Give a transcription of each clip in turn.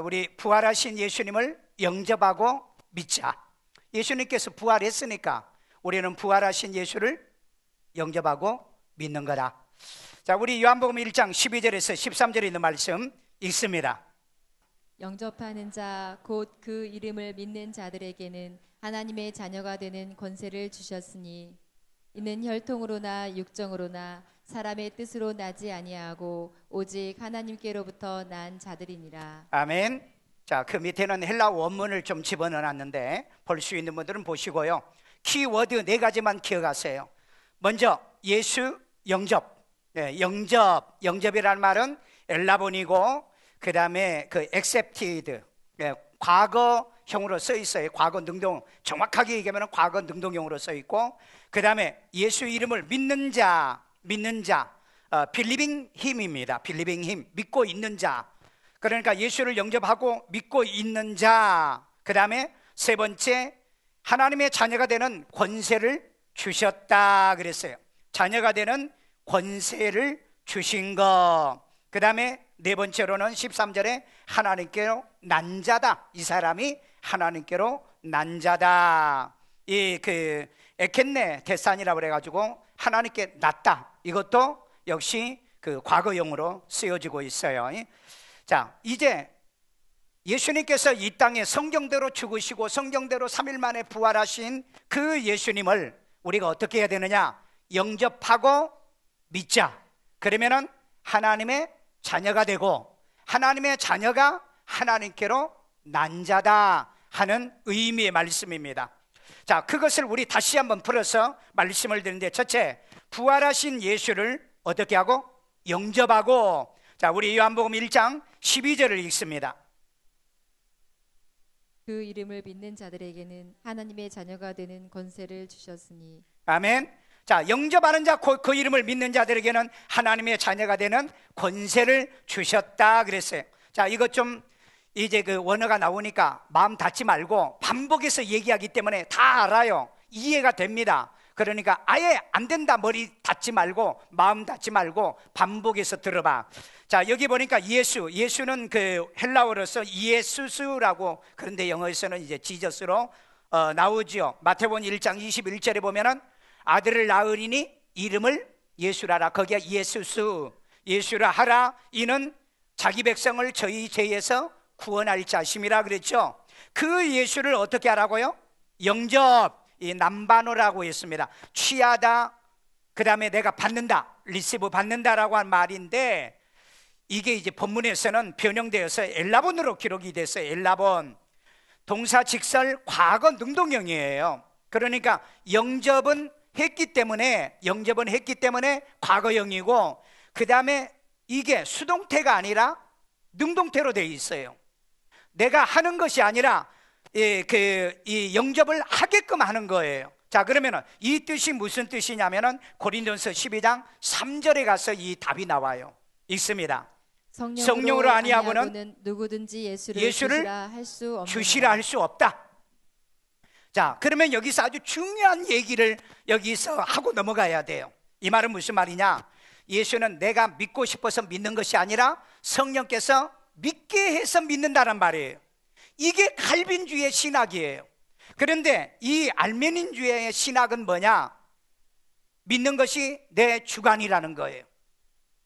우리 부활하신 예수님을 영접하고 믿자. 예수님께서 부활했으니까 우리는 부활하신 예수를 영접하고 믿는 거다. 자, 우리 요한복음 1장 12절에서 13절에 있는 말씀 읽습니다. 영접하는 자 곧 그 이름을 믿는 자들에게는 하나님의 자녀가 되는 권세를 주셨으니 이는 혈통으로나 육정으로나 사람의 뜻으로 나지 아니하고 오직 하나님께로부터 난 자들이니라. 아멘. 자, 그 밑에는 헬라 원문을 좀 집어넣었는데 볼 수 있는 분들은 보시고요. 키워드 4가지만 기억하세요. 먼저 예수 영접. 영접이라는 말은 엘라본이고, 그 다음에 그 accepted, 과거형으로 써 있어요. 과거 능동, 정확하게 얘기하면 과거 능동형으로 써 있고, 그 다음에 예수 이름을 믿는 자, believing him입니다. believing him, 믿고 있는 자. 그러니까 예수를 영접하고 믿고 있는 자. 그 다음에 세 번째, 하나님의 자녀가 되는 권세를 주셨다 그랬어요. 자녀가 되는 권세를 주신 것. 그 다음에 네 번째로는 13절에 하나님께로 난 자다. 이 사람이 하나님께로 난 자다. 이 그 에켄네 데산이라고 그래가지고 하나님께 났다. 이것도 역시 그 과거형으로 쓰여지고 있어요. 자, 이제 예수님께서 이 땅에 성경대로 죽으시고 성경대로 3일 만에 부활하신 그 예수님을 우리가 어떻게 해야 되느냐? 영접하고 믿자. 그러면은 하나님의 자녀가 되고, 하나님의 자녀가 하나님께로 난 자다 하는 의미의 말씀입니다. 자, 그것을 우리 다시 한번 풀어서 말씀을 드리는데, 첫째, 부활하신 예수를 어떻게 하고? 영접하고. 자, 우리 요한복음 1장 12절을 읽습니다. 그 이름을 믿는 자들에게는 하나님의 자녀가 되는 권세를 주셨으니. 아멘. 자, 영접하는 자, 그 이름을 믿는 자들에게는 하나님의 자녀가 되는 권세를 주셨다 그랬어요. 자, 이것 좀 이제 그 원어가 나오니까 마음 닫지 말고 반복해서 얘기하기 때문에 다 알아요. 이해가 됩니다. 그러니까 아예 안 된다, 머리 닫지 말고 마음 닫지 말고 반복해서 들어봐. 자, 여기 보니까 예수는 그 헬라어로서 이에수스라고, 그런데 영어에서는 이제 지저스로 나오지요. 마태복음 1장 21절에 보면은 아들을 낳으리니 이름을 예수라라. 거기에 예수스, 예수라 하라. 이는 자기 백성을 저희 죄에서 구원할 자심이라 그랬죠. 그 예수를 어떻게 하라고요? 영접, 이 남바노라고 했습니다. 취하다, 그 다음에 내가 받는다, 리시브 받는다라고 한 말인데, 이게 이제 본문에서는 변형되어서 엘라본으로 기록이 됐어요. 엘라본, 동사 직설 과거 능동형이에요. 그러니까 영접은 했기 때문에 과거형이고, 그 다음에 이게 수동태가 아니라 능동태로 되어 있어요. 내가 하는 것이 아니라 이 영접을 하게끔 하는 거예요. 자, 그러면은 이 뜻이 무슨 뜻이냐면은 고린도전서 12장 3절에 가서 이 답이 나와요. 읽습니다. 성령으로 아니하고는 누구든지 예수를 주시라 할 수 없다. 자, 그러면 여기서 아주 중요한 얘기를 여기서 하고 넘어가야 돼요. 이 말은 무슨 말이냐? 예수는 내가 믿고 싶어서 믿는 것이 아니라 성령께서 믿게 해서 믿는다는 말이에요. 이게 칼빈주의 신학이에요. 그런데 이 알메닌주의 신학은 뭐냐? 믿는 것이 내 주관이라는 거예요.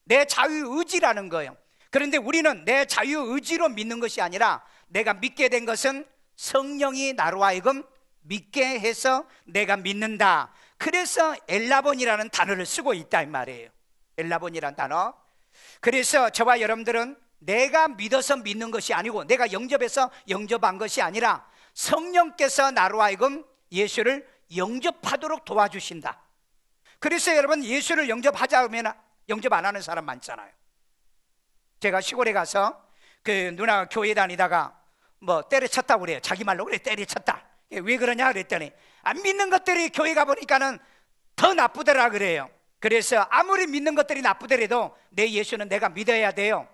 내 자유의지라는 거예요. 그런데 우리는 내 자유의지로 믿는 것이 아니라 내가 믿게 된 것은 성령이 나로 하여금 믿게 해서 내가 믿는다. 그래서 엘라본이라는 단어를 쓰고 있다 이 말이에요. 엘라본이라는 단어. 그래서 저와 여러분들은 내가 믿어서 믿는 것이 아니고, 내가 영접해서 영접한 것이 아니라 성령께서 나로 하여금 예수를 영접하도록 도와주신다. 그래서 여러분, 예수를 영접하자 하면 영접 안 하는 사람 많잖아요. 제가 시골에 가서 그 누나가 교회 다니다가 뭐 때려쳤다고 그래요. 자기 말로 그래, 때려쳤다. 왜 그러냐 그랬더니 안 믿는 것들이 교회 가보니까는 더 나쁘더라 그래요. 그래서 아무리 믿는 것들이 나쁘더라도 내 예수는 내가 믿어야 돼요.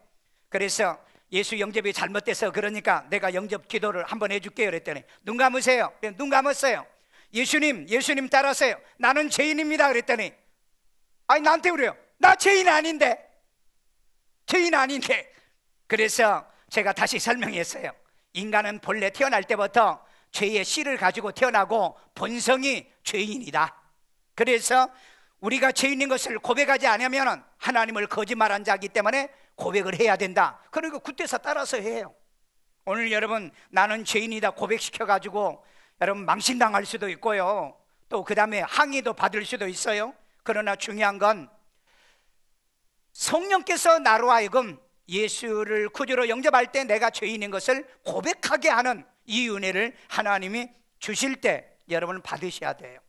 그래서 예수 영접이 잘못돼서 그러니까 내가 영접 기도를 한번 해줄게요 그랬더니 눈 감으세요. 눈 감았어요. 예수님 따라서요. 나는 죄인입니다 그랬더니 아니 나한테 그래요. 나 죄인 아닌데. 그래서 제가 다시 설명했어요. 인간은 본래 태어날 때부터 죄의 씨를 가지고 태어나고 본성이 죄인이다. 그래서 우리가 죄인인 것을 고백하지 않으면 하나님을 거짓말한 자이기 때문에 고백을 해야 된다. 그리고 그때서 따라서 해요. 오늘 여러분 나는 죄인이다 고백시켜가지고 여러분 망신당할 수도 있고요, 또 그 다음에 항의도 받을 수도 있어요. 그러나 중요한 건 성령께서 나로 하여금 예수를 구주로 영접할 때 내가 죄인인 것을 고백하게 하는 이 은혜를 하나님이 주실 때 여러분은 받으셔야 돼요.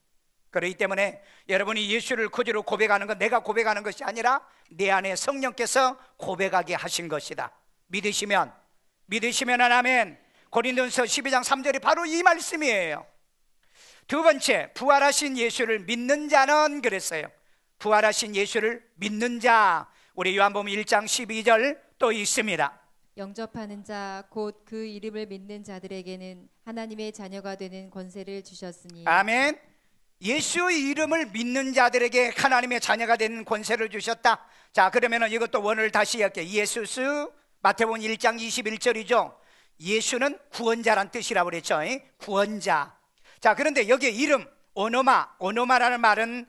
그렇기 때문에 여러분이 예수를 구주로 고백하는 건 내가 고백하는 것이 아니라 내 안에 성령께서 고백하게 하신 것이다. 믿으시면 아멘. 고린도전서 12장 3절이 바로 이 말씀이에요. 두 번째, 부활하신 예수를 믿는 자는 그랬어요. 부활하신 예수를 믿는 자, 우리 요한복음 1장 12절 또 있습니다. 영접하는 자 곧 그 이름을 믿는 자들에게는 하나님의 자녀가 되는 권세를 주셨으니. 아멘. 예수의 이름을 믿는 자들에게 하나님의 자녀가 되는 권세를 주셨다. 자, 그러면 이것도 원어를 다시 할게요. 예수스, 마태복음 1장 21절이죠. 예수는 구원자란 뜻이라고 그랬죠. 구원자. 자, 그런데 여기에 이름 오노마라는 말은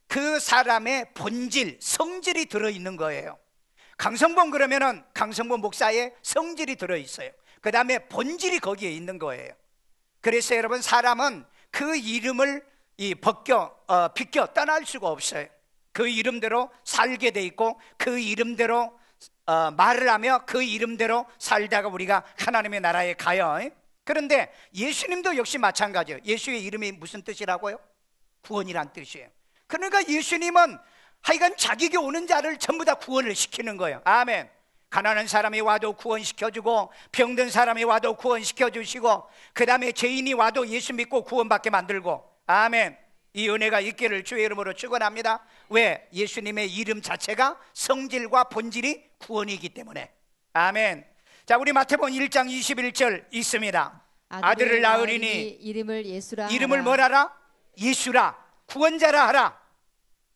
그 사람의 본질, 성질이 들어있는 거예요. 강성범 그러면은 강성범 목사의 성질이 들어있어요. 그 다음에 본질이 거기에 있는 거예요. 그래서 여러분 사람은 그 이름을 비껴 떠날 수가 없어요. 그 이름대로 살게 돼 있고 그 이름대로 말을 하며 그 이름대로 살다가 우리가 하나님의 나라에 가요. 그런데 예수님도 역시 마찬가지예요. 예수의 이름이 무슨 뜻이라고요? 구원이란 뜻이에요. 그러니까 예수님은 하여간 자기에게 오는 자를 전부 다 구원을 시키는 거예요. 아멘. 가난한 사람이 와도 구원시켜주고 병든 사람이 와도 구원시켜주시고 그 다음에 죄인이 와도 예수 믿고 구원받게 만들고. 아멘. 이 은혜가 있기를 주의 이름으로 축원합니다. 왜? 예수님의 이름 자체가 성질과 본질이 구원이기 때문에. 아멘. 자, 우리 마태복음 1장 21절 있습니다. 아들을 낳으리니 이름을 예수라 이름을 뭐라라? 예수라, 구원자라 하라.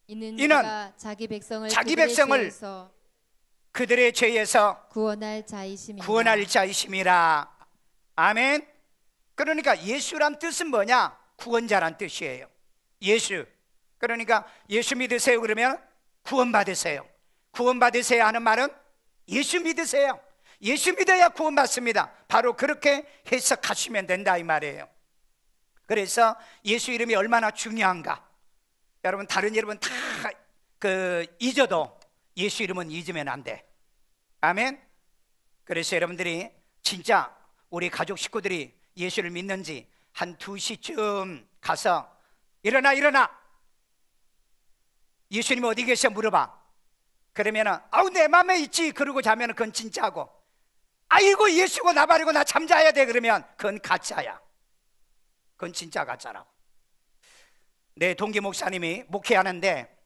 이는 자기 백성을 그들의 죄에서 구원할 자이심이라. 아멘. 그러니까 예수란 뜻은 뭐냐? 구원자란 뜻이에요. 예수. 그러니까 예수 믿으세요 그러면 구원받으세요. 구원받으세요 하는 말은 예수 믿으세요. 예수 믿어야 구원받습니다. 바로 그렇게 해석하시면 된다 이 말이에요. 그래서 예수 이름이 얼마나 중요한가. 여러분 다른 이름은 다 잊어도 예수 이름은 잊으면 안 돼. 아멘. 그래서 여러분들이 진짜 우리 가족 식구들이 예수를 믿는지 한 2시쯤 가서 일어나 예수님 어디 계셔 물어봐. 그러면은 아우 내 맘에 있지 그러고 자면은 그건 진짜고, 아이고 예수고 나 버리고 나 잠자야 돼 그러면 그건 가짜야. 그건 진짜 가짜라고. 내 동기 목사님이 목회하는데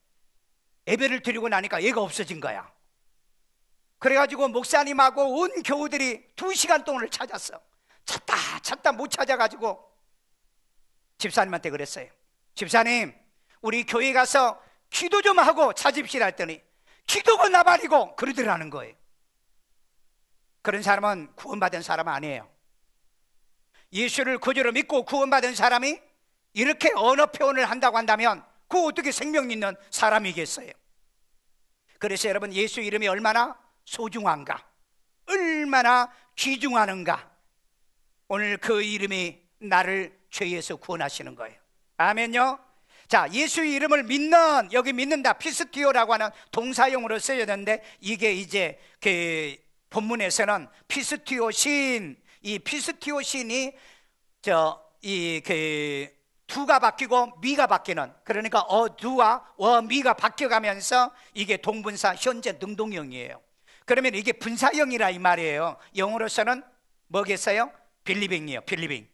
예배를 드리고 나니까 얘가 없어진 거야. 그래가지고 목사님하고 온 교우들이 2시간 동안을 찾았어. 찾다 못 찾아가지고 집사님한테 그랬어요. 집사님 우리 교회 가서 기도 좀 하고 찾읍시다 했더니 기도가 나발이고 그러더라는 거예요. 그런 사람은 구원받은 사람 아니에요. 예수를 구주로 믿고 구원받은 사람이 이렇게 언어 표현을 한다고 한다면 그 어떻게 생명 있는 사람이겠어요? 그래서 여러분 예수 이름이 얼마나 소중한가, 얼마나 귀중하는가. 오늘 그 이름이 나를 죄에서 구원하시는 거예요. 아멘요. 자, 예수 이름을 믿는, 여기 믿는다 피스티오라고 하는 동사용으로 쓰여졌는데 이게 이제 그 본문에서는 피스티오 신, 이 피스티오 신이 두가 바뀌고 미가 바뀌는, 그러니까 두와 미가 바뀌어가면서 이게 동분사 현재 능동형이에요. 그러면 이게 분사형이라 이 말이에요. 영어로서는 뭐겠어요? 빌리빙이요. 빌리빙.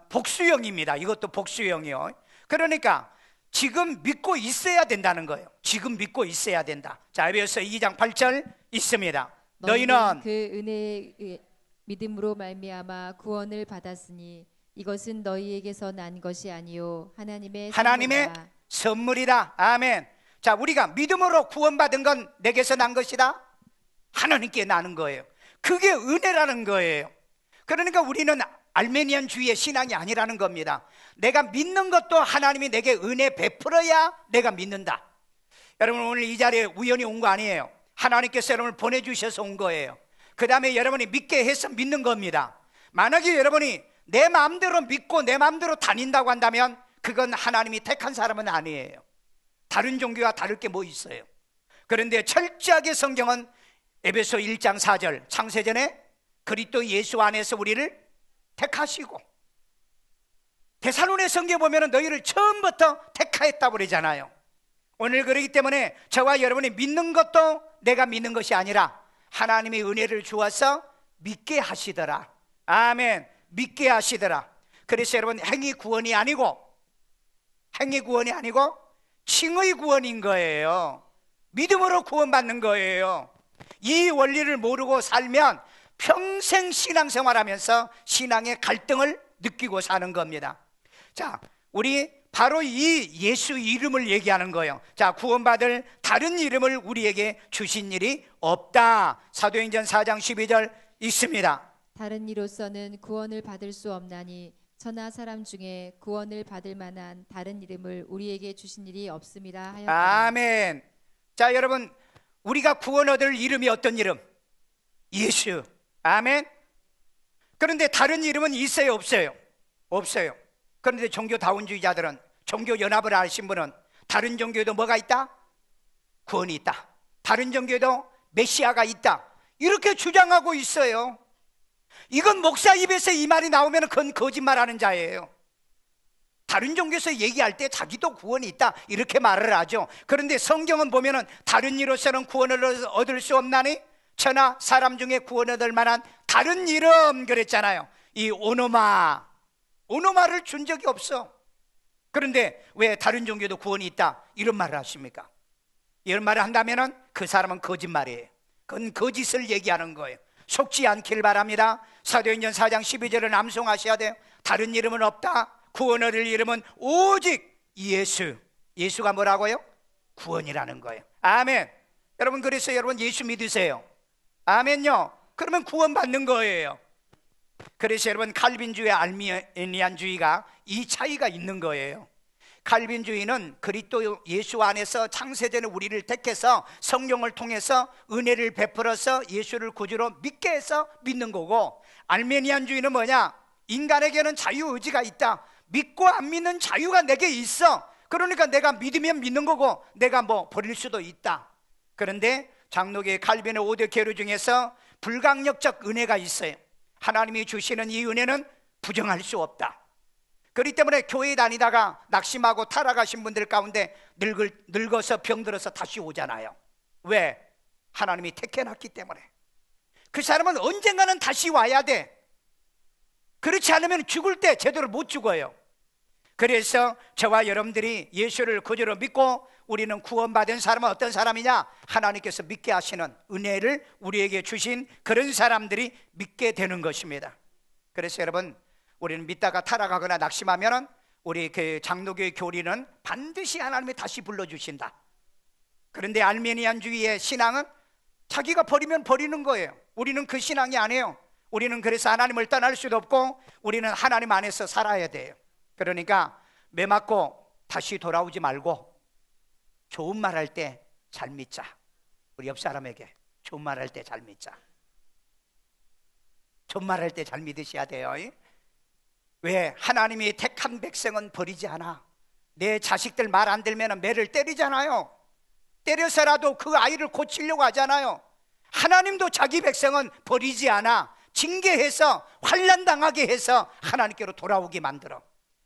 복수형입니다. 이것도 복수형이요. 그러니까 지금 믿고 있어야 된다는 거예요. 지금 믿고 있어야 된다. 자, 에베소서 2장 8절 있습니다. 너희는 그 은혜의 믿음으로 말미암아 구원을 받았으니 이것은 너희에게서 난 것이 아니요 하나님의 선물이다. 아멘. 자, 우리가 믿음으로 구원받은 건 내게서 난 것이다. 하나님께 나는 거예요. 그게 은혜라는 거예요. 그러니까 우리는 알메니안주의의 신앙이 아니라는 겁니다. 내가 믿는 것도 하나님이 내게 은혜 베풀어야 내가 믿는다. 여러분, 오늘 이 자리에 우연히 온 거 아니에요. 하나님께서 여러분을 보내주셔서 온 거예요. 그 다음에 여러분이 믿게 해서 믿는 겁니다. 만약에 여러분이 내 마음대로 믿고 내 마음대로 다닌다고 한다면 그건 하나님이 택한 사람은 아니에요. 다른 종교와 다를 게 뭐 있어요. 그런데 철저하게 성경은 에베소 1장 4절 창세전에 그리스도 예수 안에서 우리를 택하시고, 데살로니가 성경에 보면 너희를 처음부터 택하였다고 그러잖아요. 오늘 그러기 때문에 저와 여러분이 믿는 것도 내가 믿는 것이 아니라 하나님의 은혜를 주어서 믿게 하시더라. 아멘. 믿게 하시더라. 그래서 여러분, 행위 구원이 아니고 칭의 구원인 거예요. 믿음으로 구원받는 거예요. 이 원리를 모르고 살면 평생 신앙생활하면서 신앙의 갈등을 느끼고 사는 겁니다. 자, 우리 바로 이 예수 이름을 얘기하는 거예요. 자, 구원받을 다른 이름을 우리에게 주신 일이 없다. 사도행전 4장 12절 있습니다. 다른 이로서는 구원을 받을 수 없나니 천하 사람 중에 구원을 받을 만한 다른 이름을 우리에게 주신 일이 없음이라 하였다. 아멘. 자, 여러분, 우리가 구원 얻을 이름이 어떤 이름? 예수. 아멘. 그런데 다른 이름은 있어요, 없어요? 없어요. 그런데 종교다원주의자들은, 종교 연합을 아신 분은 다른 종교에도 뭐가 있다? 구원이 있다. 다른 종교에도 메시아가 있다. 이렇게 주장하고 있어요. 이건 목사 입에서 이 말이 나오면 그건 거짓말하는 자예요. 다른 종교에서 얘기할 때 자기도 구원이 있다 이렇게 말을 하죠. 그런데 성경은 보면은 다른 이로서는 구원을 얻을 수 없나니 천하 사람 중에 구원 얻을 만한 다른 이름 그랬잖아요. 이 오노마를 준 적이 없어. 그런데 왜 다른 종교도 구원이 있다 이런 말을 하십니까? 이런 말을 한다면은 그 사람은 거짓말이에요. 그건 거짓을 얘기하는 거예요. 속지 않길 바랍니다. 사도행전 4장 12절을 암송하셔야 돼요. 다른 이름은 없다. 구원 얻을 이름은 오직 예수. 예수가 뭐라고요? 구원이라는 거예요. 아멘. 여러분, 그래서 여러분 예수 믿으세요. 아멘요. 그러면 구원 받는 거예요. 그래서 여러분, 칼빈주의 알미니안주의가 이 차이가 있는 거예요. 칼빈주의는 그리스도 예수 안에서 창세전에 우리를 택해서 성령을 통해서 은혜를 베풀어서 예수를 구주로 믿게 해서 믿는 거고, 알메니안주의는 뭐냐? 인간에게는 자유의지가 있다. 믿고 안 믿는 자유가 내게 있어. 그러니까 내가 믿으면 믿는 거고 내가 뭐 버릴 수도 있다. 그런데 장로교의 칼빈의 5대 계류 중에서 불강력적 은혜가 있어요. 하나님이 주시는 이 은혜는 부정할 수 없다. 그렇기 때문에 교회 다니다가 낙심하고 타락하신 분들 가운데 늙어서 병들어서 다시 오잖아요. 왜? 하나님이 택해놨기 때문에. 그 사람은 언젠가는 다시 와야 돼. 그렇지 않으면 죽을 때 제대로 못 죽어요. 그래서 저와 여러분들이 예수를 구주로 믿고 우리는 구원받은 사람은 어떤 사람이냐? 하나님께서 믿게 하시는 은혜를 우리에게 주신 그런 사람들이 믿게 되는 것입니다. 그래서 여러분, 우리는 믿다가 타락하거나 낙심하면 우리 그 장로교의 교리는 반드시 하나님이 다시 불러주신다. 그런데 알메니안주의의 신앙은 자기가 버리면 버리는 거예요. 우리는 그 신앙이 아니에요. 우리는 그래서 하나님을 떠날 수도 없고 우리는 하나님 안에서 살아야 돼요. 그러니까 매 맞고 다시 돌아오지 말고 좋은 말 할 때 잘 믿자. 우리 옆 사람에게 좋은 말 할 때 잘 믿자. 좋은 말 할 때 잘 믿으셔야 돼요. 왜? 하나님이 택한 백성은 버리지 않아. 내 자식들 말 안 들면 매를 때리잖아요. 때려서라도 그 아이를 고치려고 하잖아요. 하나님도 자기 백성은 버리지 않아. 징계해서 환난당하게 해서 하나님께로 돌아오게 만들어.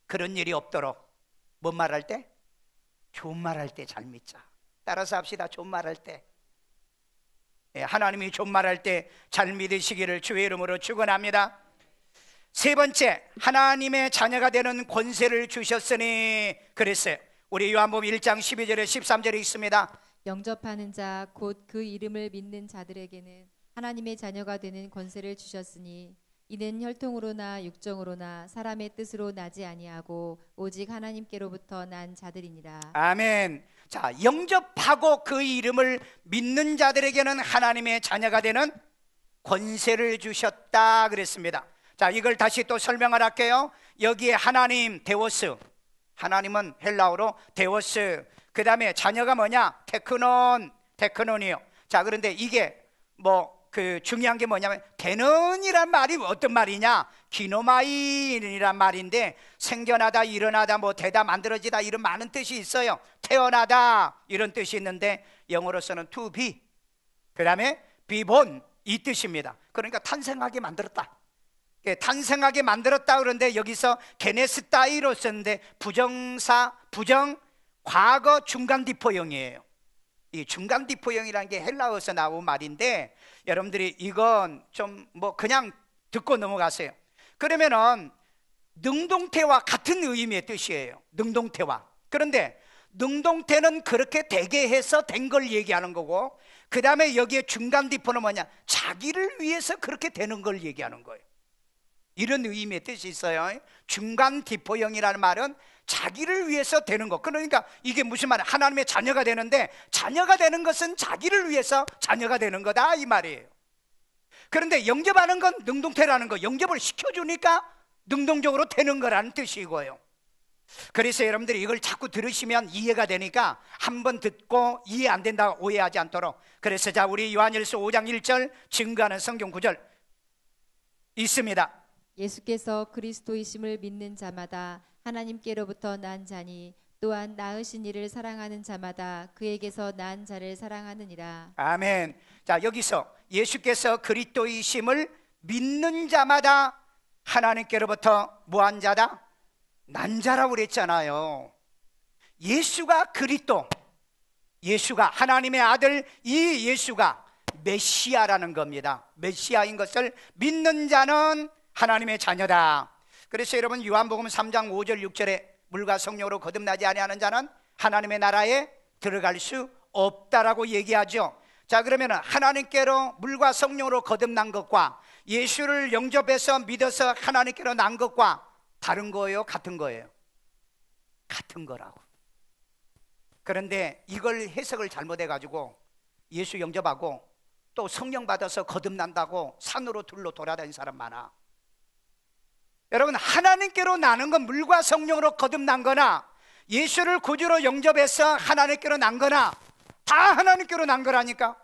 그런 일이 없도록 뭔 말 할 때? 좋은 말 할 때 잘 믿자. 따라서 합시다. 좋은 말 할 때. 하나님이 좋은 말 할 때 잘 믿으시기를 주의 이름으로 축원합니다. 세 번째, 하나님의 자녀가 되는 권세를 주셨으니 그랬어요. 우리 요한복음 1장 12절에 13절에 있습니다. 영접하는 자 곧 그 이름을 믿는 자들에게는 하나님의 자녀가 되는 권세를 주셨으니 이는 혈통으로나 육정으로나 사람의 뜻으로 나지 아니하고 오직 하나님께로부터 난 자들이니라. 아멘. 자, 영접하고 그 이름을 믿는 자들에게는 하나님의 자녀가 되는 권세를 주셨다 그랬습니다. 자, 이걸 다시 또 설명을 할게요. 여기에 하나님, 데오스, 하나님은 헬라어로 데오스, 그 다음에 자녀가 뭐냐? 테크논이요. 자, 그런데 이게 중요한 게 뭐냐면 되는이란 말이 어떤 말이냐? 기노마이란 말인데 생겨나다, 일어나다, 되다, 만들어지다 이런 많은 뜻이 있어요. 태어나다 이런 뜻이 있는데 영어로서는 to be, 그 다음에 be born 이 뜻입니다. 그러니까 탄생하게 만들었다. 탄생하게 만들었다. 그런데 여기서 게네스타이로 썼는데 부정사, 부정, 과거 중간 디포형이에요. 이 중간 디포형이라는 게 헬라어에서 나온 말인데 여러분들이 이건 좀 그냥 듣고 넘어가세요. 그러면은 능동태와 같은 의미의 뜻이에요. 능동태와. 그런데 능동태는 그렇게 되게 해서 된 걸 얘기하는 거고, 그 다음에 여기에 중간 디포는 뭐냐? 자기를 위해서 그렇게 되는 걸 얘기하는 거예요. 이런 의미의 뜻이 있어요. 중간 디포형이라는 말은 자기를 위해서 되는 것. 그러니까 이게 무슨 말이야? 하나님의 자녀가 되는데 자녀가 되는 것은 자기를 위해서 자녀가 되는 거다 이 말이에요. 그런데 영접하는 건 능동태라는 거, 영접을 시켜주니까 능동적으로 되는 거라는 뜻이고요. 그래서 여러분들이 이걸 자꾸 들으시면 이해가 되니까 한번 듣고 이해 안 된다고 오해하지 않도록. 그래서 자, 우리 요한일서 5장 1절 증거하는 성경 구절 있습니다. 예수께서 그리스도이심을 믿는 자마다 하나님께로부터 난 자니 또한 낳으신 이를 사랑하는 자마다 그에게서 난 자를 사랑하느니라. 아멘. 자, 여기서 예수께서 그리스도이심을 믿는 자마다 하나님께로부터 뭐한 자다? 난 자라고 그랬잖아요. 예수가 그리스도, 예수가 하나님의 아들, 이 예수가 메시아라는 겁니다. 메시아인 것을 믿는 자는 하나님의 자녀다. 그래서 여러분 요한복음 3장 5절 6절에 물과 성령으로 거듭나지 아니하는 자는 하나님의 나라에 들어갈 수 없다라고 얘기하죠. 자, 그러면 하나님께로 물과 성령으로 거듭난 것과 예수를 영접해서 믿어서 하나님께로 난 것과 다른 거예요? 같은 거예요? 같은 거라고. 그런데 이걸 해석을 잘못해가지고 예수 영접하고 또 성령 받아서 거듭난다고 산으로 들로 돌아다니는 사람 많아. 여러분, 하나님께로 나는 건 물과 성령으로 거듭난 거나 예수를 구주로 영접해서 하나님께로 난 거나 다 하나님께로 난 거라니까.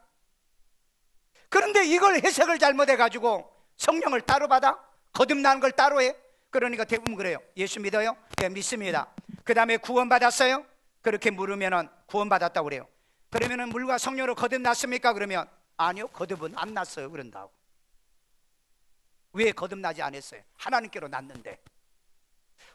그런데 이걸 해석을 잘못해가지고 성령을 따로 받아? 거듭나는 걸 따로 해? 그러니까 대부분 그래요. 예수 믿어요? 네, 믿습니다. 그 다음에 구원 받았어요? 그렇게 물으면 구원 받았다고 그래요. 그러면 물과 성령으로 거듭났습니까? 그러면 아니요, 거듭은 안 났어요 그런다고. 왜 거듭나지 않았어요? 하나님께로 났는데.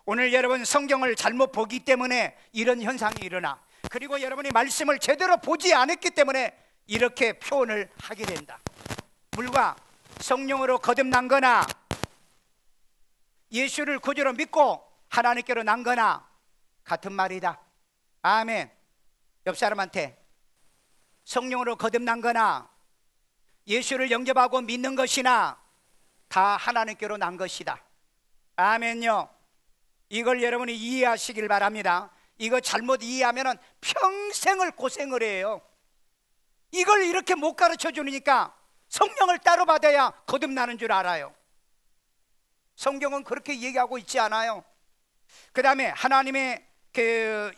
오늘 여러분 성경을 잘못 보기 때문에 이런 현상이 일어나. 그리고 여러분이 말씀을 제대로 보지 않았기 때문에 이렇게 표현을 하게 된다. 물과 성령으로 거듭난 거나 예수를 구주로 믿고 하나님께로 난 거나 같은 말이다. 아멘. 옆 사람한테 성령으로 거듭난 거나 예수를 영접하고 믿는 것이나 다 하나님께로 난 것이다. 아멘요. 이걸 여러분이 이해하시길 바랍니다. 이거 잘못 이해하면 평생을 고생을 해요. 이걸 이렇게 못 가르쳐 주니까 성령을 따로 받아야 거듭나는 줄 알아요. 성경은 그렇게 얘기하고 있지 않아요. 그 다음에 하나님의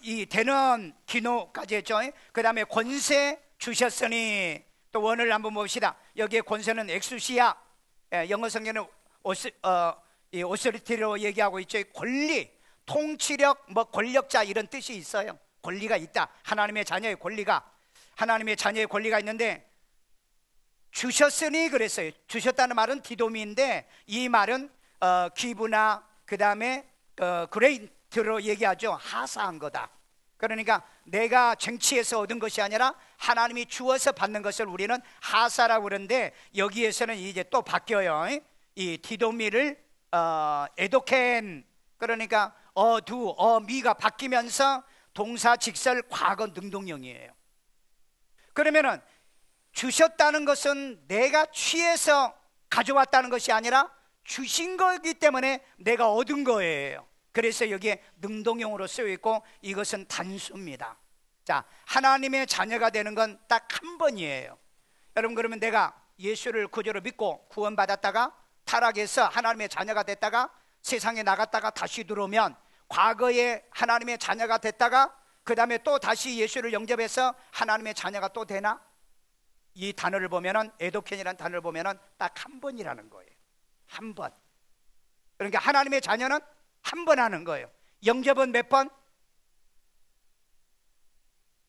이 되는 기노까지 했죠. 그 다음에 권세 주셨으니, 또 원을 한번 봅시다. 여기에 권세는 엑수시아, 영어 성경은 오소리티로 얘기하고 있죠. 권리, 통치력, 권력자 이런 뜻이 있어요. 권리가 있다. 하나님의 자녀의 권리가, 하나님의 자녀의 권리가 있는데 주셨으니 그랬어요. 주셨다는 말은 디도미인데 이 말은 기부나 그 다음에 그레이트로 얘기하죠. 하사한 거다. 그러니까 내가 쟁취해서 얻은 것이 아니라 하나님이 주어서 받는 것을 우리는 하사라고 그러는데 여기에서는 이제 또 바뀌어요. 이 디도미를 에도켄, 그러니까 미가 바뀌면서 동사 직설 과거 능동형이에요. 그러면은 주셨다는 것은 내가 취해서 가져왔다는 것이 아니라 주신 거기 때문에 내가 얻은 거예요. 그래서 여기에 능동형으로 쓰여 있고 이것은 단수입니다. 자, 하나님의 자녀가 되는 건 딱 한 번이에요. 여러분, 그러면 내가 예수를 구주로 믿고 구원받았다가 타락해서 하나님의 자녀가 됐다가 세상에 나갔다가 다시 들어오면 과거에 하나님의 자녀가 됐다가 그 다음에 또 다시 예수를 영접해서 하나님의 자녀가 또 되나? 이 단어를 보면은, 에도켄이라는 단어를 보면은 딱 한 번이라는 거예요. 한 번. 그러니까 하나님의 자녀는 한 번 하는 거예요. 영접은 몇 번?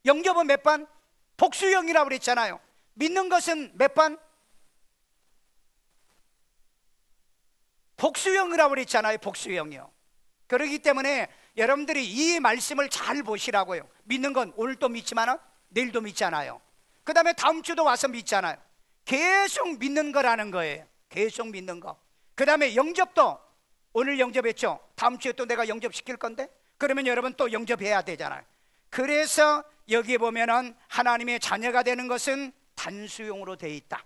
영접은 몇 번? 복수형이라고 그랬잖아요. 믿는 것은 몇 번? 복수형이라고 그랬잖아요. 복수형이요. 그렇기 때문에 여러분들이 이 말씀을 잘 보시라고요. 믿는 건 오늘도 믿지만 내일도 믿잖아요. 그 다음에 다음 주도 와서 믿잖아요. 계속 믿는 거라는 거예요. 계속 믿는 거. 그 다음에 영접도 오늘 영접했죠. 다음 주에 또 내가 영접시킬 건데, 그러면 여러분 또 영접해야 되잖아요. 그래서 여기 보면은 하나님의 자녀가 되는 것은 단수용으로 되어 있다.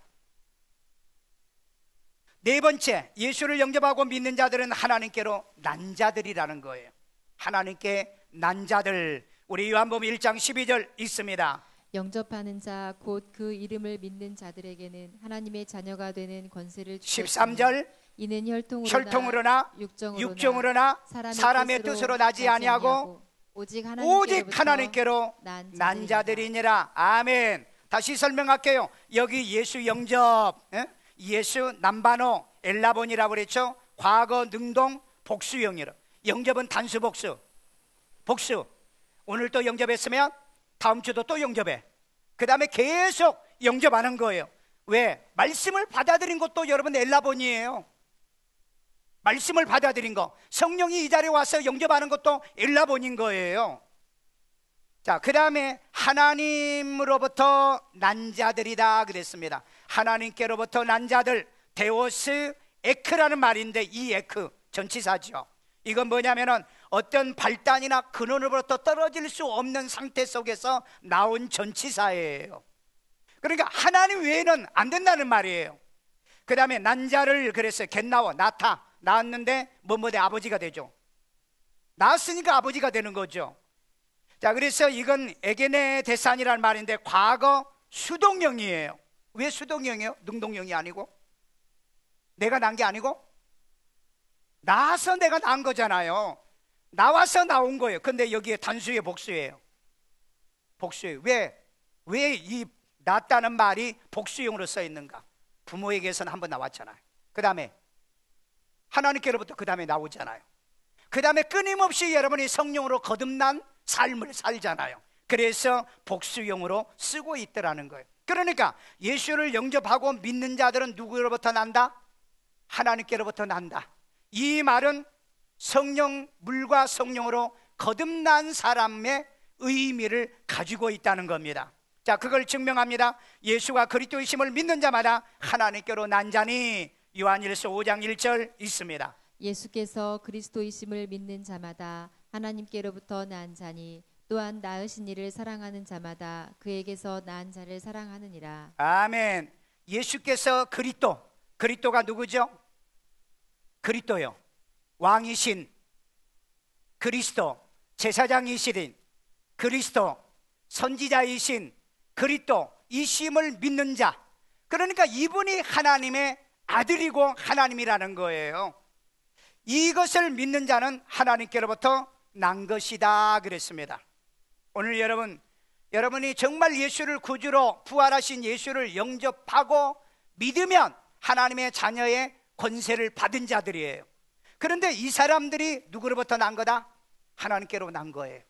네 번째, 예수를 영접하고 믿는 자들은 하나님께로 난 자들이라는 거예요. 하나님께 난 자들. 우리 요한복음 1장 12절 있습니다. 영접하는 자 곧 그 이름을 믿는 자들에게는 하나님의 자녀가 되는 권세를 주셨으니 13절 이는 혈통으로나 육정으로나 사람의 뜻으로 나지 아니하고 오직 하나님께로 난 자들이니라. 아멘. 다시 설명할게요. 여기 예수 영접, 예수 남바노 엘라본이라고 그랬죠. 과거 능동 복수형이라. 영접은 단수 복수. 복수. 오늘 또 영접했으면 다음 주도 또 영접해. 그 다음에 계속 영접하는 거예요. 왜? 말씀을 받아들인 것도 여러분 엘라본이에요. 말씀을 받아들인 거. 성령이 이 자리에 와서 영접하는 것도 엘라본인 거예요. 자, 그 다음에 하나님으로부터 난 자들이다 그랬습니다. 하나님께로부터 난 자들, 데오스 에크라는 말인데, 이 에크 전치사죠. 이건 뭐냐면은 어떤 발단이나 근원으로부터 떨어질 수 없는 상태 속에서 나온 전치사예요. 그러니까 하나님 외에는 안 된다는 말이에요. 그 다음에 난 자를 그랬어요. 겟나워, 낳았는데 뭐뭐대 아버지가 되죠. 낳았으니까 아버지가 되는 거죠. 자, 그래서 이건 에게네 데산이라는 말인데 과거 수동형이에요. 왜 수동형이에요? 능동형이 아니고? 내가 낳은 게 아니고? 낳아서 내가 낳은 거잖아요. 나와서 나온 거예요. 근데 여기에 단수의 복수예요. 복수예요. 왜 이 낳았다는 말이 복수형으로 써 있는가? 부모에게서는 한번 나왔잖아요. 그 다음에 하나님께로부터 그 다음에 나오잖아요. 그 다음에 끊임없이 여러분이 성령으로 거듭난 삶을 살잖아요. 그래서 복수형으로 쓰고 있더라는 거예요. 그러니까 예수를 영접하고 믿는 자들은 누구로부터 난다? 하나님께로부터 난다. 이 말은 성령, 물과 성령으로 거듭난 사람의 의미를 가지고 있다는 겁니다. 자, 그걸 증명합니다. 예수가 그리스도이심을 믿는 자마다 하나님께로 난 자니, 요한일서 5장 1절 있습니다. 예수께서 그리스도이심을 믿는 자마다 하나님께로부터 난 자니 또한 낳으신 이를 사랑하는 자마다 그에게서 난 자를 사랑하느니라. 아멘. 예수께서 그리스도가 누구죠? 그리스도요. 왕이신 그리스도, 제사장이신 그리스도, 선지자이신 그리스도, 이 심을 믿는 자. 그러니까 이분이 하나님의 아들이고 하나님이라는 거예요. 이것을 믿는 자는 하나님께로부터 난 것이다 그랬습니다. 오늘 여러분이 정말 예수를 구주로, 부활하신 예수를 영접하고 믿으면 하나님의 자녀의 권세를 받은 자들이에요. 그런데 이 사람들이 누구로부터 난 거다? 하나님께로 난 거예요.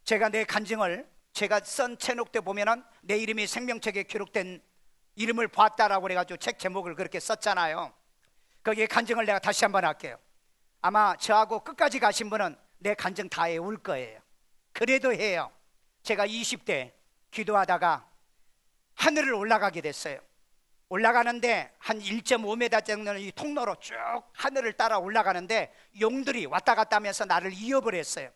제가 내 간증을 제가 쓴 책록 때 보면은 내 이름이 생명책에 기록된 이름을 보았다라고 그래가지고 책 제목을 그렇게 썼잖아요. 거기에 간증을 내가 다시 한번 할게요. 아마 저하고 끝까지 가신 분은 내 간증 다 외울 거예요. 그래도 해요. 제가 20대 기도하다가 하늘을 올라가게 됐어요. 올라가는데 한 1.5m 정도는 이 통로로 쭉 하늘을 따라 올라가는데 용들이 왔다 갔다 하면서 나를 이어버렸어요.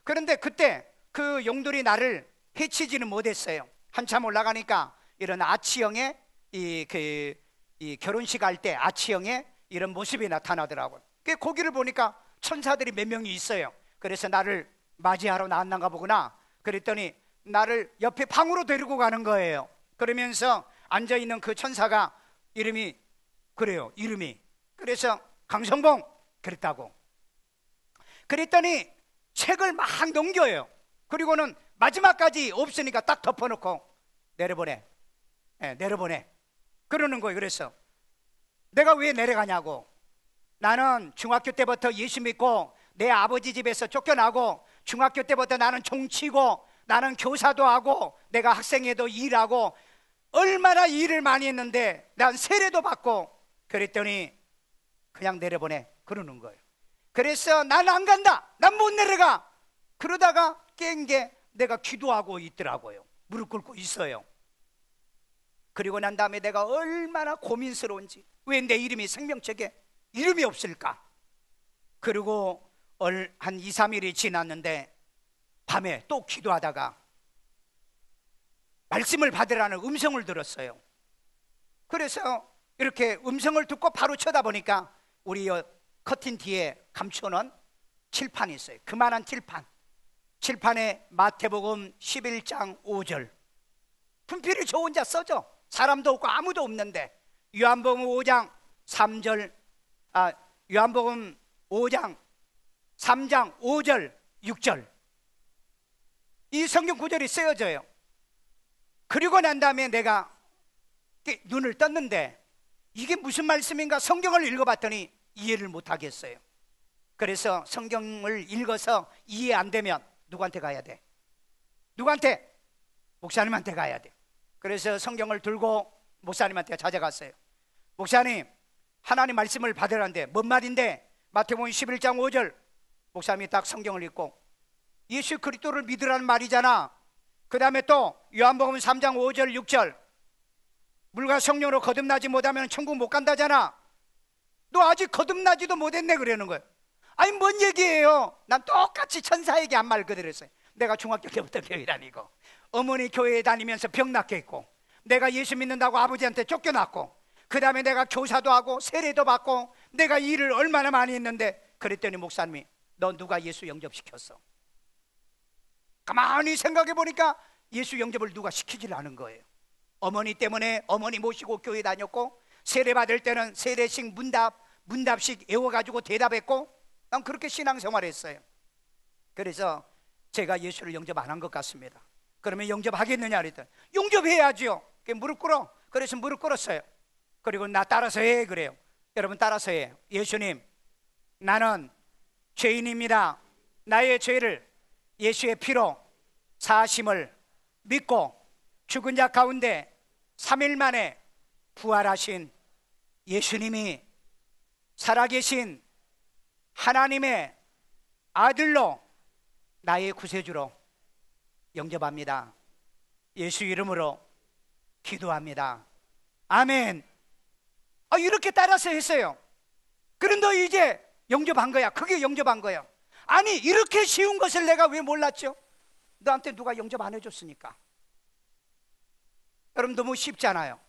그런데 그때 그 용들이 나를 해치지는 못했어요. 한참 올라가니까 이런 아치형의 이 결혼식 할 때 아치형의 이런 모습이 나타나더라고요. 그 거기를 보니까 천사들이 몇 명이 있어요. 그래서 나를 맞이하러 나왔는가 보구나. 그랬더니 나를 옆에 방으로 데리고 가는 거예요. 그러면서 앉아있는 그 천사가 이름이 그래요. 이름이 그래서 강성봉 그랬다고. 그랬더니 책을 막 넘겨요. 그리고는 마지막까지 없으니까 딱 덮어놓고 내려보내. 내려보내. 그러는 거예요. 그래서 내가 왜 내려가냐고. 나는 중학교 때부터 예수 믿고 내 아버지 집에서 쫓겨나고 중학교 때부터 나는 종치고 나는 교사도 하고 내가 학생회도 일하고 얼마나 일을 많이 했는데 난 세례도 받고 그랬더니 그냥 내려보내. 그러는 거예요. 그래서 난 안 간다. 난 못 내려가. 그러다가 깬 게 내가 기도하고 있더라고요. 무릎 꿇고 있어요. 그리고 난 다음에 내가 얼마나 고민스러운지, 왜 내 이름이 생명책에 이름이 없을까? 그리고 한 2, 3일이 지났는데 밤에 또 기도하다가 말씀을 받으라는 음성을 들었어요. 그래서 이렇게 음성을 듣고 바로 쳐다보니까 우리 커튼 뒤에 감춰놓은 칠판이 있어요. 그만한 칠판. 칠판에 마태복음 11장 5절. 분필을 저 혼자 써죠. 사람도 없고 아무도 없는데. 요한복음 5장 3절, 요한복음 5장 3장 5절 6절. 이 성경 구절이 쓰여져요. 그리고 난 다음에 내가 눈을 떴는데 이게 무슨 말씀인가 성경을 읽어봤더니 이해를 못하겠어요. 그래서 성경을 읽어서 이해 안 되면 누구한테 가야 돼? 누구한테? 목사님한테 가야 돼. 그래서 성경을 들고 목사님한테 찾아갔어요. 목사님, 하나님 말씀을 받으라는데 뭔 말인데? 마태복음 11장 5절. 목사님이 딱 성경을 읽고 예수 그리스도를 믿으라는 말이잖아. 그 다음에 또 요한복음 3장 5절 6절. 물과 성령으로 거듭나지 못하면 천국 못 간다잖아. 너 아직 거듭나지도 못했네 그러는 거예요. 아니 뭔 얘기예요? 난 똑같이 천사에게 한 말 그대로 했어요. 내가 중학교 때부터 교회 다니고 어머니 교회에 다니면서 병 낫게 했고 내가 예수 믿는다고 아버지한테 쫓겨났고 그 다음에 내가 교사도 하고 세례도 받고 내가 일을 얼마나 많이 했는데 그랬더니 목사님이 너 누가 예수 영접시켰어? 가만히 생각해 보니까 예수 영접을 누가 시키질 않은 거예요. 어머니 때문에 어머니 모시고 교회 다녔고 세례 받을 때는 세례식 문답식 외워가지고 대답했고 난 그렇게 신앙생활을 했어요. 그래서 제가 예수를 영접 안 한 것 같습니다. 그러면 영접하겠느냐 그랬더니 영접해야죠. 무릎 꿇어. 그래서 무릎 꿇었어요. 그리고 나 따라서 해 그래요. 여러분 따라서 해요. 예수님, 나는 죄인입니다. 나의 죄를 예수의 피로 사하심을 믿고 죽은 자 가운데 3일 만에 부활하신 예수님이 살아계신 하나님의 아들로 나의 구세주로 영접합니다. 예수 이름으로 기도합니다. 아멘. 이렇게 따라서 했어요. 그런데 이제 영접한 거야. 그게 영접한 거야. 아니 이렇게 쉬운 것을 내가 왜 몰랐죠? 너한테 누가 영접 안 해줬으니까. 여러분 너무 쉽잖아요.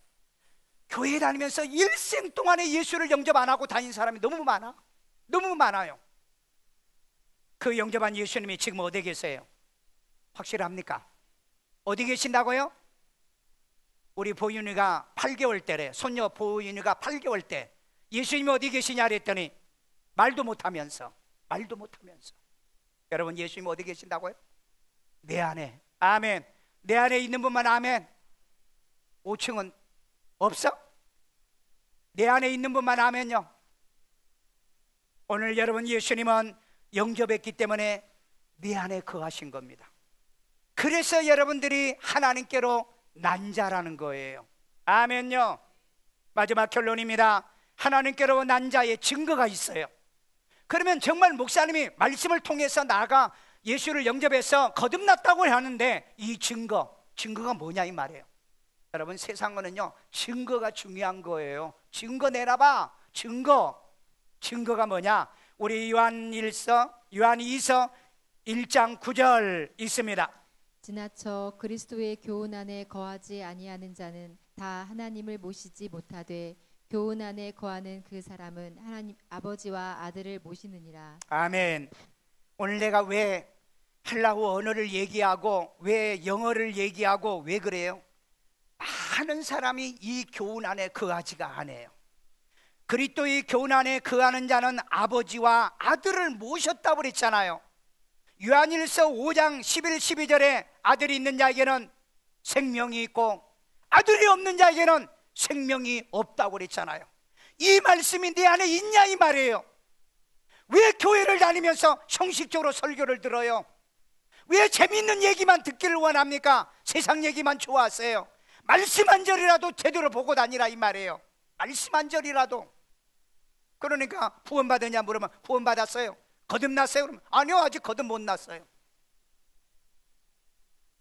교회 다니면서 일생 동안에 예수를 영접 안 하고 다닌 사람이 너무 많아. 너무 많아요. 그 영접한 예수님이 지금 어디 계세요? 확실합니까? 어디 계신다고요? 우리 보윤이가 8개월 때래. 손녀 보윤이가 8개월 때 예수님이 어디 계시냐 그랬더니 말도 못하면서 여러분 예수님이 어디 계신다고요? 내 안에. 아멘. 내 안에 있는 분만 아멘. 5층은 없어? 내 안에 있는 분만 아멘요. 오늘 여러분 예수님은 영접했기 때문에 내 안에 거하신 겁니다. 그래서 여러분들이 하나님께로 난 자라는 거예요. 아멘요. 마지막 결론입니다. 하나님께로 난 자의 증거가 있어요. 그러면 정말 목사님이 말씀을 통해서 나가 예수를 영접해서 거듭났다고 하는데 이 증거가 뭐냐 이 말이에요. 여러분 세상은요 증거가 중요한 거예요. 증거 내놔봐. 증거가 뭐냐? 우리 요한2서 1장 9절 있습니다. 지나쳐 그리스도의 교훈 안에 거하지 아니하는 자는 다 하나님을 모시지 못하되 교훈 안에 거하는 그 사람은 하나님 아버지와 아들을 모시느니라. 아멘. 오늘 내가 왜 헬라어 언어를 얘기하고 왜 영어를 얘기하고 왜 그래요? 많은 사람이 이 교훈 안에 거하지가 않아요. 그리스도의 교훈 안에 거하는 자는 아버지와 아들을 모셨다고 그랬잖아요. 요한일서 5장 11, 12절에 아들이 있는 자에게는 생명이 있고 아들이 없는 자에게는 생명이 없다고 그랬잖아요. 이 말씀이 내 안에 있냐 이 말이에요. 왜 교회를 다니면서 형식적으로 설교를 들어요? 왜 재밌는 얘기만 듣기를 원합니까? 세상 얘기만 좋아하세요? 말씀 한 절이라도 제대로 보고 다니라 이 말이에요. 말씀 한 절이라도. 그러니까 후원 받았냐 물으면 후원 받았어요. 거듭났어요? 그러면 아니요, 아직 거듭 못 났어요.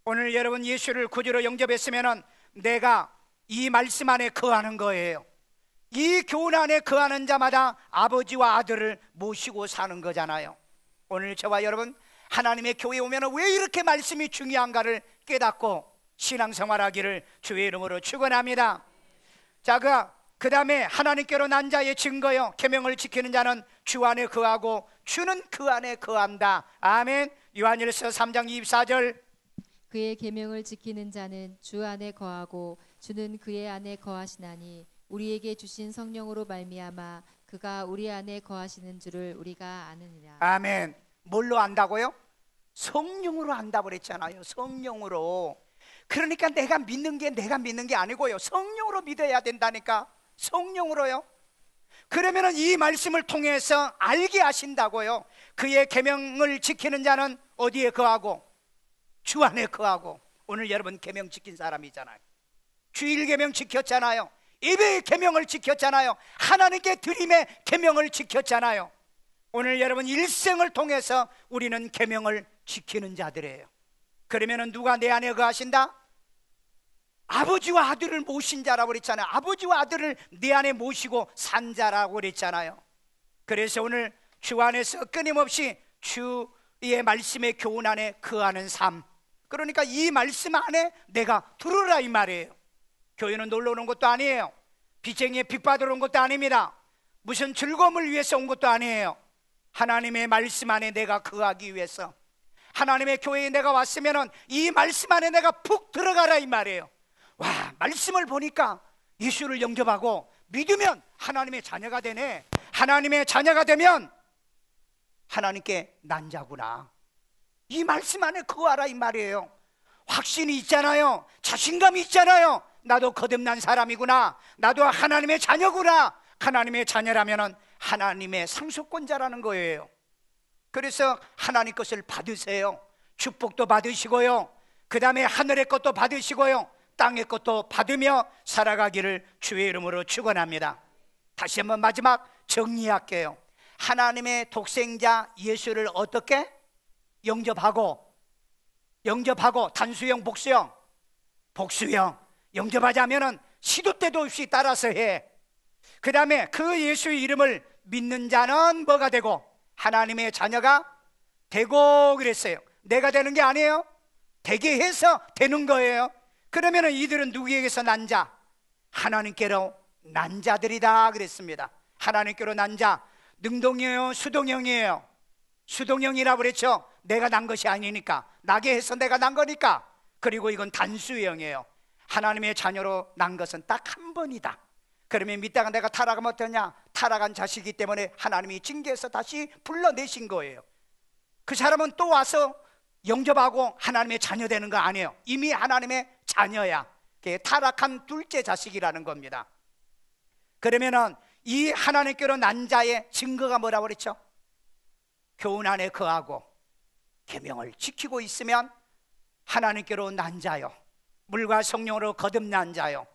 오늘 여러분 예수를 구주로 영접했으면 내가 이 말씀 안에 거하는 거예요. 이 교훈 안에 거하는 자마다 아버지와 아들을 모시고 사는 거잖아요. 오늘 저와 여러분 하나님의 교회에 오면 왜 이렇게 말씀이 중요한가를 깨닫고 신앙생활하기를 주의 이름으로 축원합니다. 자, 그 다음에 하나님께로 난 자의 증거요, 계명을 지키는 자는 주 안에 거하고 주는 그 안에 거한다. 아멘. 요한일서 3장 24절. 그의 계명을 지키는 자는 주 안에 거하고 주는 그의 안에 거하시나니 우리에게 주신 성령으로 말미암아 그가 우리 안에 거하시는 줄을 우리가 아느니라. 아멘. 뭘로 안다고요? 성령으로 안다고 그랬잖아요. 성령으로. 그러니까 내가 믿는 게 아니고요, 성령으로 믿어야 된다니까. 성령으로요. 그러면은 이 말씀을 통해서 알게 하신다고요. 그의 계명을 지키는 자는 어디에 거하고? 주 안에 거하고. 오늘 여러분 계명 지킨 사람이잖아요. 주일 계명 지켰잖아요. 예배의 계명을 지켰잖아요. 하나님께 드림의 계명을 지켰잖아요. 오늘 여러분 일생을 통해서 우리는 계명을 지키는 자들이에요. 그러면은 누가 내 안에 거하신다? 아버지와 아들을 모신 자라고 그랬잖아요. 아버지와 아들을 내 안에 모시고 산 자라고 그랬잖아요. 그래서 오늘 주 안에서 끊임없이 주의 말씀의 교훈 안에 거하는 삶, 그러니까 이 말씀 안에 내가 들으라 이 말이에요. 교회는 놀러 오는 것도 아니에요. 빚쟁이에 빚받으러 온 것도 아닙니다. 무슨 즐거움을 위해서 온 것도 아니에요. 하나님의 말씀 안에 내가 거하기 위해서, 하나님의 교회에 내가 왔으면 이 말씀 안에 내가 푹 들어가라 이 말이에요. 와, 말씀을 보니까 예수를 영접하고 믿으면 하나님의 자녀가 되네. 하나님의 자녀가 되면 하나님께 난 자구나. 이 말씀 안에 거하라 이 말이에요. 확신이 있잖아요. 자신감이 있잖아요. 나도 거듭난 사람이구나. 나도 하나님의 자녀구나. 하나님의 자녀라면 하나님의 상속권자라는 거예요. 그래서 하나님 것을 받으세요. 축복도 받으시고요, 그 다음에 하늘의 것도 받으시고요, 땅의 것도 받으며 살아가기를 주의 이름으로 축원합니다. 다시 한번 마지막 정리할게요. 하나님의 독생자 예수를 어떻게? 영접하고 단수형 복수형 영접하자면은 시도 때도 없이 따라서 해. 그 다음에 그 예수의 이름을 믿는 자는 뭐가 되고? 하나님의 자녀가 되고 그랬어요. 내가 되는 게 아니에요. 되게 해서 되는 거예요. 그러면은 이들은 누구에게서 난 자? 하나님께로 난 자들이다 그랬습니다. 하나님께로 난 자. 능동이에요, 수동형이에요? 수동형이라고 그랬죠. 내가 난 것이 아니니까, 나게 해서 내가 난 거니까. 그리고 이건 단수형이에요. 하나님의 자녀로 난 것은 딱 한 번이다. 그러면 믿다가 내가 타락하면 어떠냐? 타락한 자식이기 때문에 하나님이 징계해서 다시 불러내신 거예요. 그 사람은 또 와서 영접하고 하나님의 자녀 되는 거 아니에요. 이미 하나님의 자녀야. 그게 타락한 둘째 자식이라는 겁니다. 그러면은 이 하나님께로 난 자의 증거가 뭐라고 그랬죠? 교훈 안에 거하고 계명을 지키고 있으면 하나님께로 난 자요, 물과 성령으로 거듭난 자요,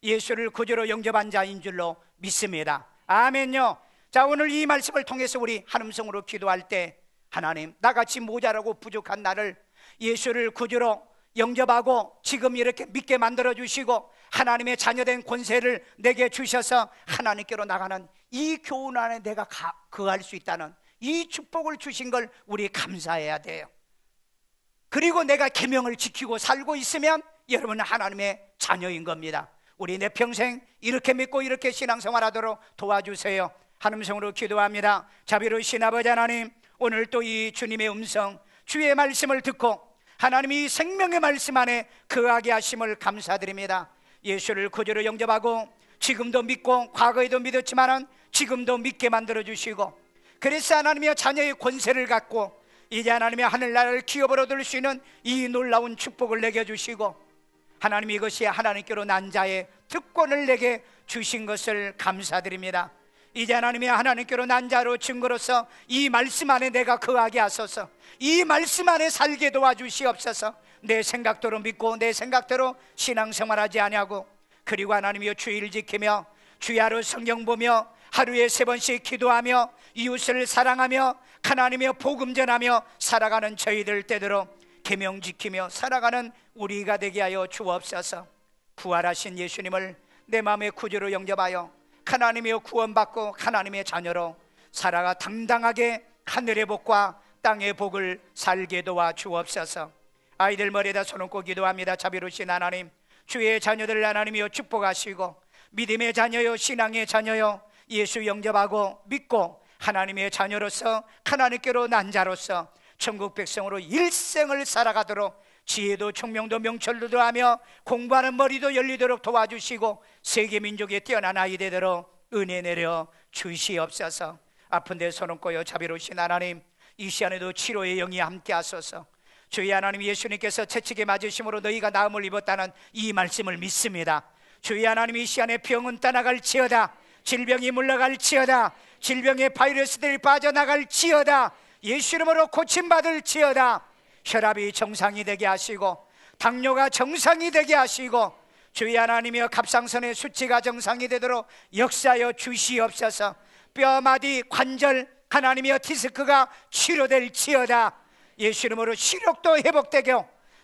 예수를 구주로 영접한 자인 줄로 믿습니다. 아멘요. 자, 오늘 이 말씀을 통해서 우리 한음성으로 기도할 때, 하나님, 나같이 모자라고 부족한 나를 예수를 구주로 영접하고 지금 이렇게 믿게 만들어 주시고 하나님의 자녀된 권세를 내게 주셔서 하나님께로 나가는 이 교훈 안에 내가 거할 수 있다는 이 축복을 주신 걸 우리 감사해야 돼요. 그리고 내가 계명을 지키고 살고 있으면 여러분은 하나님의 자녀인 겁니다. 우리 내 평생 이렇게 믿고 이렇게 신앙생활하도록 도와주세요. 한음성으로 기도합니다. 자비로우신 아버지 하나님, 오늘 또 이 주님의 음성, 주의 말씀을 듣고 하나님이 생명의 말씀 안에 거하게 하심을 감사드립니다. 예수를 구주로 영접하고 지금도 믿고 과거에도 믿었지만은 지금도 믿게 만들어 주시고, 그래서 하나님의 자녀의 권세를 갖고 이제 하나님의 하늘나라를 기업을 얻을 수 있는 이 놀라운 축복을 내게 주시고, 하나님 이것이 하나님께로 난 자의 특권을 내게 주신 것을 감사드립니다. 이제 하나님의 하나님께로 난 자로 증거로서 이 말씀 안에 내가 거하게 하소서. 이 말씀 안에 살게 도와주시옵소서. 내 생각대로 믿고 내 생각대로 신앙생활하지 아니하고, 그리고 하나님이여 주일 지키며 주야로 성경 보며 하루에 3번씩 기도하며 이웃을 사랑하며 하나님의 복음 전하며 살아가는 저희들 때대로 계명 지키며 살아가는 우리가 되게 하여 주옵소서. 부활하신 예수님을 내 마음의 구주로 영접하여 하나님의 구원받고 하나님의 자녀로 살아가 당당하게 하늘의 복과 땅의 복을 살게 도와 주옵소서. 아이들 머리에다 손 얹고 기도합니다. 자비로우신 하나님, 주의 자녀들 하나님이여 축복하시고, 믿음의 자녀요 신앙의 자녀요 예수 영접하고 믿고 하나님의 자녀로서 하나님께로 난 자로서 천국 백성으로 일생을 살아가도록 지혜도 총명도 명철도 더하며 공부하는 머리도 열리도록 도와주시고, 세계 민족에 뛰어난 아이 되도록 은혜 내려 주시옵소서. 아픈 데 손 얹고요. 자비로우신 하나님, 이 시간에도 치료의 영이 함께 하소서. 주의 하나님, 예수님께서 채찍에 맞으심으로 너희가 나음을 입었다는 이 말씀을 믿습니다. 주의 하나님, 이 시간에 병은 떠나갈지어다, 질병이 물러갈지어다, 질병의 바이러스들이 빠져나갈지어다, 예수 이름으로 고침받을지어다. 혈압이 정상이 되게 하시고 당뇨가 정상이 되게 하시고 주의 하나님이여 갑상선의 수치가 정상이 되도록 역사하여 주시옵소서. 뼈마디 관절 하나님이여 디스크가 치료될지어다. 예수 이름으로 시력도 회복되게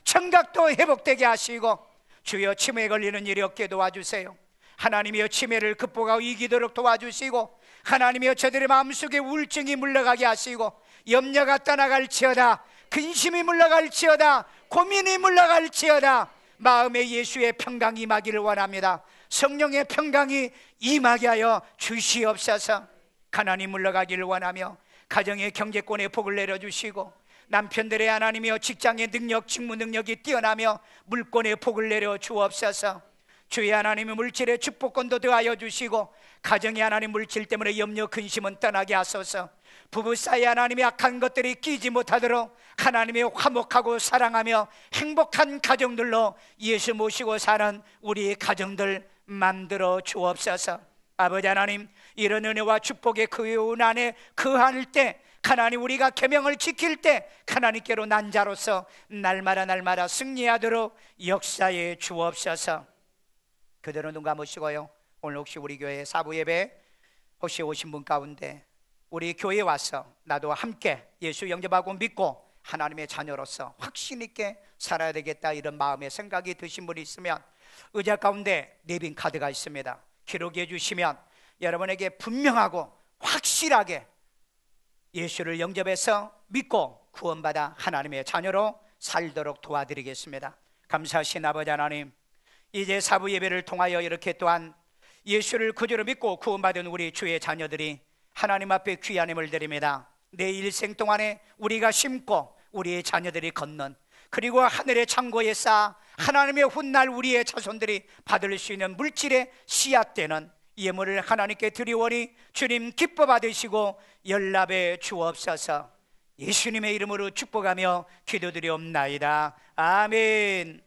청각도 회복되게 하시고, 주여 치매에 걸리는 일이 없게 도와주세요. 하나님이여 치매를 극복하고 이기도록 도와주시고, 하나님이여 저들의 마음속에 우울증이 물러가게 하시고, 염려가 떠나갈지어다, 근심이 물러갈지어다, 고민이 물러갈지어다. 마음에 예수의 평강이 임하기를 원합니다. 성령의 평강이 임하게 하여 주시옵소서. 가난이 물러가기를 원하며 가정의 경제권에 복을 내려주시고, 남편들의 하나님이여 직장의 능력, 직무 능력이 뛰어나며 물권의 복을 내려 주옵소서. 주의 하나님의 물질의 축복권도 더하여 주시고, 가정의 하나님 물질 때문에 염려 근심은 떠나게 하소서. 부부 사이 하나님의 악한 것들이 끼지 못하도록 하나님의 화목하고 사랑하며 행복한 가정들로 예수 모시고 사는 우리 가정들 만들어 주옵소서. 아버지 하나님, 이런 은혜와 축복의 그 은 안에 거할 때, 하나님 우리가 계명을 지킬 때 하나님께로 난 자로서 날마다 승리하도록 역사해 주옵소서. 그대로 눈 감으시고요. 오늘 혹시 우리 교회 사부 예배 혹시 오신 분 가운데 우리 교회에 와서 나도 함께 예수 영접하고 믿고 하나님의 자녀로서 확신 있게 살아야 되겠다, 이런 마음의 생각이 드신 분이 있으면 의자 가운데 내빈 카드가 있습니다. 기록해 주시면 여러분에게 분명하고 확실하게 예수를 영접해서 믿고 구원받아 하나님의 자녀로 살도록 도와드리겠습니다. 감사하신 아버지 하나님, 이제 사부 예배를 통하여 이렇게 또한 예수를 구주로 믿고 구원받은 우리 주의 자녀들이 하나님 앞에 귀한 힘을 드립니다. 내 일생 동안에 우리가 심고 우리의 자녀들이 걷는, 그리고 하늘의 창고에 쌓아 하나님의 훗날 우리의 자손들이 받을 수 있는 물질의 씨앗되는 예물을 하나님께 드리오니 주님 기뻐 받으시고 연락해 주옵소서. 예수님의 이름으로 축복하며 기도드리옵나이다. 아멘.